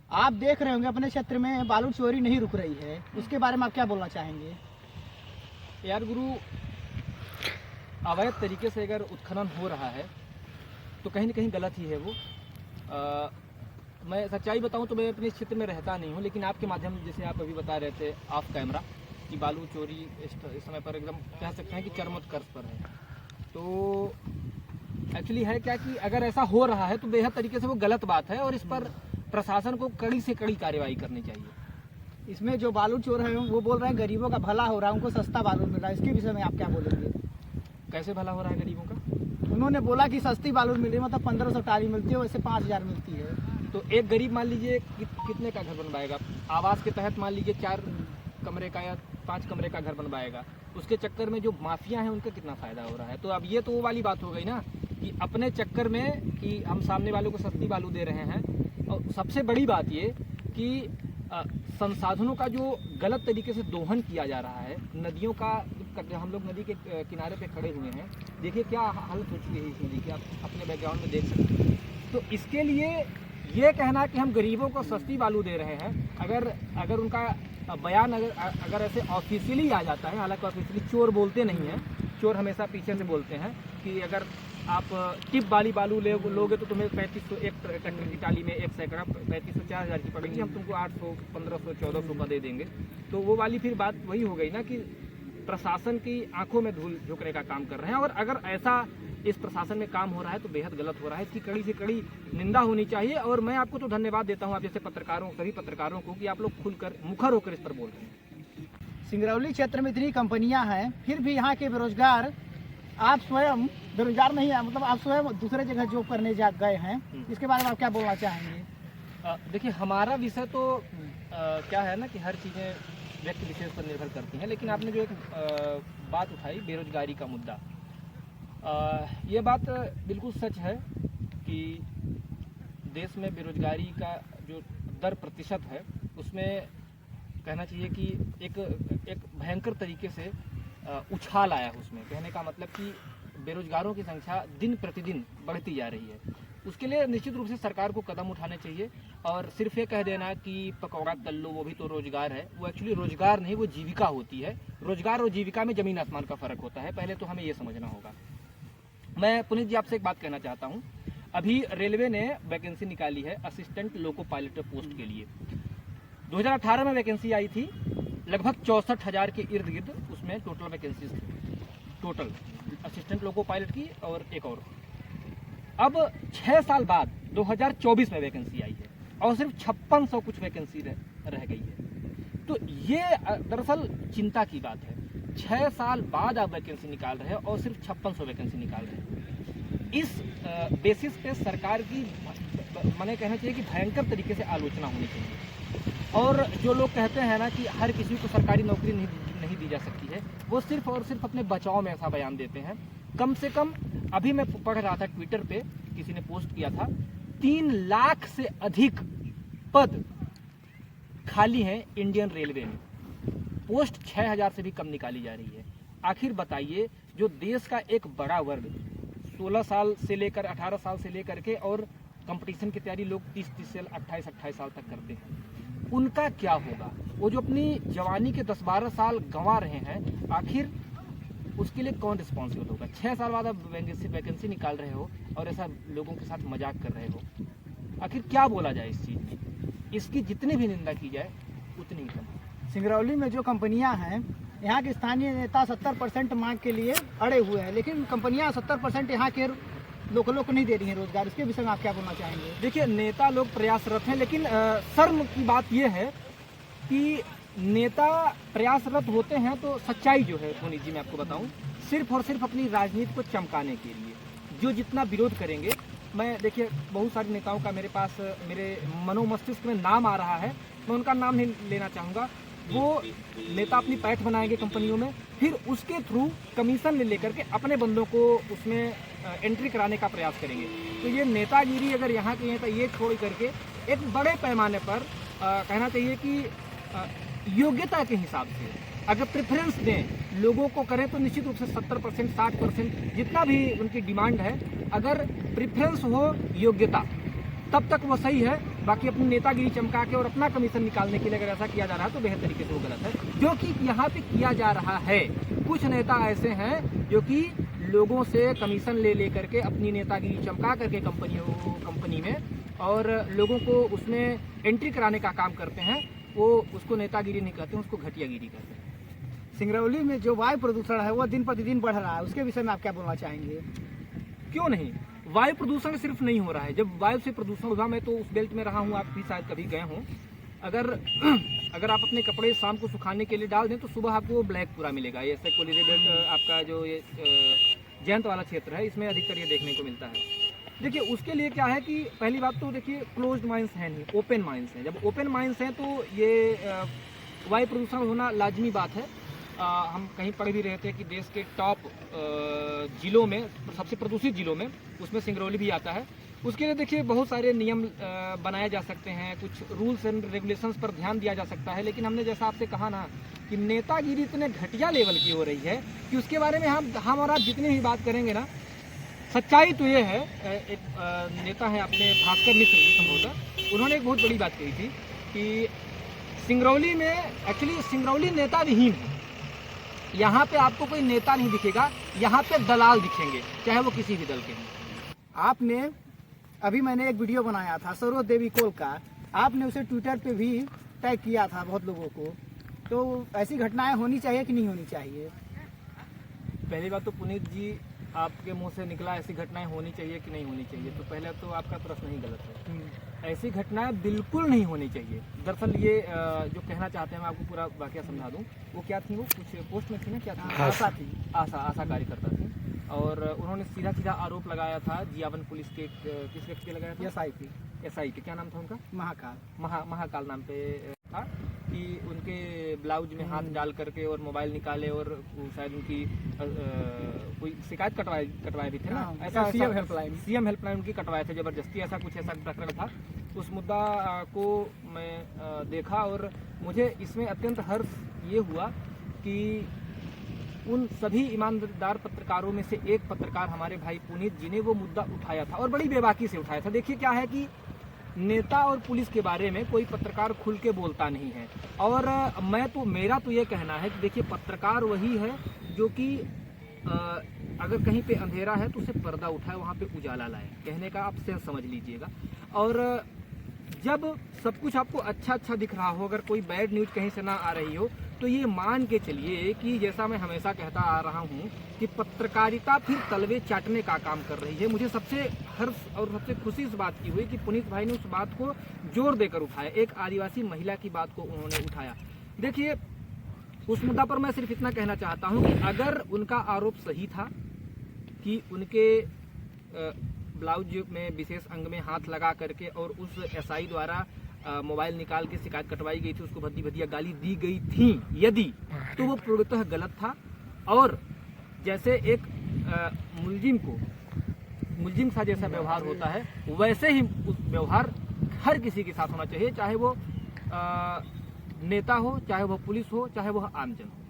आप देख रहे होंगे अपने क्षेत्र में बालू चोरी नहीं रुक रही है, उसके बारे में आप क्या बोलना चाहेंगे? यार गुरु, अवैध तरीके से अगर उत्खनन हो रहा है तो कहीं ना कहीं गलत ही है वो। मैं सच्चाई बताऊं तो मैं अपने क्षेत्र में रहता नहीं हूं, लेकिन आपके माध्यम जैसे आप अभी बता रहे थे ऑफ कैमरा कि बालू चोरी इस समय पर एकदम कह सकते हैं कि चरमोत्कर्ष पर है। तो एक्चुअली है क्या कि अगर ऐसा हो रहा है तो बेहद तरीके से वो गलत बात है और इस पर प्रशासन को कड़ी से कड़ी कार्रवाई करनी चाहिए। इसमें जो बालू चोर है वो बोल रहे हैं गरीबों का भला हो रहा है, उनको सस्ता बालू मिल रहा है, इसके विषय में आप क्या बोलेंगे? कैसे भला हो रहा है गरीबों का? उन्होंने बोला कि सस्ती बालू मिल रही है, मतलब 1500 टाली मिलती है, वैसे 5000 मिलती है। तो एक गरीब मान लीजिए कितने का घर बनवाएगा? आवास के तहत मान लीजिए 4 कमरे का या 5 कमरे का घर बनवाएगा, उसके चक्कर में जो माफिया हैं उनका कितना फायदा हो रहा है। तो अब ये तो वो वाली बात हो गई ना कि अपने चक्कर में कि हम सामने वालों को सस्ती बालू दे रहे हैं। और सबसे बड़ी बात ये कि संसाधनों का जो गलत तरीके से दोहन किया जा रहा है, नदियों का, हम लोग नदी के किनारे पे खड़े हुए हैं, देखिए क्या हालत हो चुकी है इस नदी की, आप अपने बैकग्राउंड में देख सकते हैं। तो इसके लिए ये कहना कि हम गरीबों को सस्ती बालू दे रहे हैं, अगर उनका बयान अगर ऐसे ऑफिशियली आ जाता है, हालांकि ऑफिशियली चोर बोलते नहीं हैं, चोर हमेशा पीछे से बोलते हैं कि अगर आप टिप वाली बालू लोगे तो तुम्हें 3500 एक कट्टर की टाली में 1 सैकड़ा 3500 4000 की पड़ेगी, हम तुमको 800 1500 1400 का दे देंगे। तो वो वाली फिर बात वही हो गई ना कि प्रशासन की आंखों में धूल झोंकने का काम कर रहे हैं। और अगर ऐसा इस प्रशासन में काम हो रहा है तो बेहद गलत हो रहा है, इसकी कड़ी से कड़ी निंदा होनी चाहिए। और मैं आपको तो धन्यवाद देता हूँ, आप जैसे पत्रकारों, सभी पत्रकारों को, कि आप लोग खुलकर मुखर होकर इस पर बोल रहे हैं। सिंगरौली क्षेत्र में इतनी कंपनियां हैं, फिर भी यहाँ के बेरोजगार, आप स्वयं बेरोजगार नहीं है, मतलब आप स्वयं दूसरे जगह जॉब करने गए हैं, इसके बारे में आप क्या बोलना चाहेंगे? देखिए, हमारा विषय तो क्या है ना कि हर चीज़ें व्यक्ति विशेष पर निर्भर करती हैं, लेकिन आपने जो एक बात उठाई बेरोजगारी का मुद्दा, ये बात बिल्कुल सच है कि देश में बेरोजगारी का जो दर प्रतिशत है उसमें कहना चाहिए कि एक भयंकर तरीके से उछाल आया है उसमें। कहने का मतलब कि बेरोजगारों की संख्या दिन प्रतिदिन बढ़ती जा रही है। उसके लिए निश्चित रूप से सरकार को कदम उठाने चाहिए। और सिर्फ ये कह देना कि पकौड़ा तल लो वो भी तो रोजगार है, वो एक्चुअली रोजगार नहीं, वो जीविका होती है। रोजगार और जीविका में जमीन आसमान का फर्क होता है, पहले तो हमें ये समझना होगा। मैं पुनीत जी आपसे एक बात कहना चाहता हूँ, अभी रेलवे ने वैकेंसी निकाली है असिस्टेंट लोको पायलट पोस्ट के लिए। 2018 में वैकेंसी आई थी, लगभग 64,000 के इर्द गिर्द उसमें टोटल वैकेंसीज थी, टोटल असिस्टेंट लोको पायलट की और एक और। अब 6 साल बाद 2024 में वैकेंसी आई है और सिर्फ 5600 कुछ वैकेंसी रह गई है। तो ये दरअसल चिंता की बात है। 6 साल बाद आप वैकेंसी निकाल रहे हैं और सिर्फ 5600 वैकेंसी निकाल रहे हैं। इस बेसिस पे सरकार की मैंने कहना चाहिए कि भयंकर तरीके से आलोचना होनी चाहिए। और जो लोग कहते हैं ना कि हर किसी को सरकारी नौकरी नहीं दी जा सकती है, वो सिर्फ और सिर्फ अपने बचाव में ऐसा बयान देते हैं। कम से कम अभी मैं पढ़ रहा था ट्विटर पे, किसी ने पोस्ट किया था, 3 लाख से अधिक पद खाली हैं इंडियन रेलवे में, पोस्ट 6000 से भी कम निकाली जा रही है। आखिर बताइए, जो देश का एक बड़ा वर्ग 16 साल से लेकर 18 साल से लेकर के, और कंपटीशन की तैयारी लोग 30 से 28 साल तक करते हैं, उनका क्या होगा? वो जो अपनी जवानी के 10-12 साल गंवा रहे हैं, आखिर उसके लिए कौन रिस्पॉन्सिबल होगा? 6 साल बाद आप वैकेंसी निकाल रहे हो और ऐसा लोगों के साथ मजाक कर रहे हो। आखिर क्या बोला जाए इस चीज़ में? इसकी जितनी भी निंदा की जाए उतनी ही कम। सिंगरौली में जो कंपनियां हैं, यहाँ के स्थानीय नेता 70% मांग के लिए अड़े हुए हैं, लेकिन कंपनियां 70% यहाँ के लोगों को नहीं दे रही हैं रोजगार। इसके विषय में आप क्या बोलना चाहेंगे? देखिए, नेता लोग प्रयासरत हैं, लेकिन शर्म की बात यह है कि नेता प्रयासरत होते हैं तो सच्चाई जो है पुनीत जी मैं आपको बताऊं, सिर्फ और सिर्फ अपनी राजनीति को चमकाने के लिए जो जितना विरोध करेंगे। मैं देखिए, बहुत सारे नेताओं का मेरे पास, मेरे मनोमस्तिष्क में नाम आ रहा है, मैं उनका नाम नहीं लेना चाहूँगा। वो नेता अपनी पैठ बनाएंगे कंपनियों में, फिर उसके थ्रू कमीशन ले लेकर के अपने बंदों को उसमें एंट्री कराने का प्रयास करेंगे। तो ये नेतागिरी अगर यहाँ के नेता ये छोड़ करके एक बड़े पैमाने पर कहना चाहिए कि योग्यता के हिसाब से अगर प्रेफरेंस दें, लोगों को करें, तो निश्चित रूप से 70% 60% जितना भी उनकी डिमांड है, अगर प्रेफरेंस हो योग्यता, तब तक वो सही है। बाकी अपनी नेतागिरी चमका के और अपना कमीशन निकालने के लिए अगर ऐसा किया जा रहा है तो बेहद तरीके से वो गलत है, जो कि यहाँ पे किया जा रहा है। कुछ नेता ऐसे हैं जो कि लोगों से कमीशन ले करके अपनी नेतागिरी चमका करके कंपनी में और लोगों को उसमें एंट्री कराने का काम करते हैं। वो उसको नेतागिरी नहीं कहते हैं, उसको घटियागिरी कहते हैं। सिंगरौली में जो वायु प्रदूषण है वो दिन प्रतिदिन बढ़ रहा है, उसके विषय में आप क्या बोलना चाहेंगे? क्यों नहीं, वायु प्रदूषण सिर्फ नहीं हो रहा है। जब वायु से प्रदूषण हुआ, मैं तो उस बेल्ट में रहा हूँ, आप भी शायद कभी गए हों। अगर आप अपने कपड़े शाम को सुखाने के लिए डाल दें तो सुबह आपको वो ब्लैक पूरा मिलेगा। ये ऐसे कोलिडे बेल्ट आपका जो ये जयंत वाला क्षेत्र है, इसमें अधिकतर ये देखने को मिलता है। देखिए उसके लिए क्या है कि पहली बात तो देखिए क्लोज्ड माइंस है नहीं, ओपन माइंस हैं। जब ओपन माइंस हैं तो ये वायु प्रदूषण होना लाजमी बात है। हम कहीं पढ़ भी रहे थे कि देश के टॉप जिलों में, सबसे प्रदूषित जिलों में, उसमें सिंगरौली भी आता है। उसके लिए देखिए बहुत सारे नियम बनाए जा सकते हैं, कुछ रूल्स एंड रेगुलेशंस पर ध्यान दिया जा सकता है। लेकिन हमने जैसा आपसे कहा ना कि नेतागिरी इतने घटिया लेवल की हो रही है कि उसके बारे में हम और आप जितनी भी बात करेंगे ना, सच्चाई तो ये है। एक नेता है अपने भास्कर मिश्र जी संभवतः, उन्होंने एक बहुत बड़ी बात कही थी कि सिंगरौली में एक्चुअली सिंगरौली नेता विहीन है। यहाँ पे आपको कोई नेता नहीं दिखेगा, यहाँ पे दलाल दिखेंगे, चाहे वो किसी भी दल के हों। आपने अभी मैंने एक वीडियो बनाया था सरोज देवी कोल का, आपने उसे ट्विटर पे भी टैग किया था बहुत लोगों को, तो ऐसी घटनाएं होनी चाहिए कि नहीं होनी चाहिए? पहली बात तो पुनीत जी, आपके मुंह से निकला ऐसी घटनाएं होनी चाहिए कि नहीं होनी चाहिए, तो पहले तो आपका प्रश्न ही गलत है। ऐसी घटनाएं बिल्कुल नहीं होनी चाहिए। दरअसल ये जो कहना चाहते हैं, मैं आपको पूरा वाकया समझा दूं। वो क्या थी, वो कुछ पोस्ट में थी ना, क्या थी, आशा थी, आशा कार्यकर्ता थी, और उन्होंने सीधा सीधा आरोप लगाया था जियावन पुलिस के किस व्यक्ति पे लगाया था? एसआई पे। क्या नाम था उनका? महाकाल नाम पे था कि उनके ब्लाउज में हाथ डाल करके और मोबाइल निकाले और शायद उनकी कोई शिकायत कटवाए भी थे ना, ऐसा सीएम हेल्पलाइन उनकी कटवाए थे जबरदस्ती, ऐसा कुछ ऐसा प्रकरण था। उस मुद्दा को मैं देखा और मुझे इसमें अत्यंत हर्ष ये हुआ कि उन सभी ईमानदार पत्रकारों में से एक पत्रकार हमारे भाई पुनीत जी ने वो मुद्दा उठाया था और बड़ी बेबाकी से उठाया था। देखिए क्या है कि नेता और पुलिस के बारे में कोई पत्रकार खुल के बोलता नहीं है, और मेरा तो ये कहना है कि देखिए पत्रकार वही है जो कि अगर कहीं पे अंधेरा है तो उसे पर्दा उठाए, वहाँ पे उजाला लाए, कहने का आप सेंस समझ लीजिएगा। और जब सब कुछ आपको अच्छा दिख रहा हो, अगर कोई बैड न्यूज कहीं से ना आ रही हो, तो ये मान के चलिए कि जैसा मैं हमेशा कहता आ रहा हूँ कि पत्रकारिता फिर तलवे चाटने का काम कर रही है। मुझे सबसे हर्ष और सबसे खुशी इस बात की हुई कि पुनीत भाई ने उस बात को जोर देकर उठाया, एक आदिवासी महिला की बात को उन्होंने उठाया। देखिए उस मुद्दा पर मैं सिर्फ इतना कहना चाहता हूँ कि अगर उनका आरोप सही था कि उनके ब्लाउज में विशेष अंग में हाथ लगा करके और उस एसआई द्वारा मोबाइल निकाल के शिकायत कटवाई गई थी, उसको भद्दी भद्दिया गाली दी गई थी यदि, तो वो पूर्णतः गलत था। और जैसे एक मुलजिम सा जैसा व्यवहार होता है, वैसे ही उस व्यवहार हर किसी के साथ होना चाहिए, चाहे वो नेता हो, चाहे वो पुलिस हो, चाहे वो आमजन हो।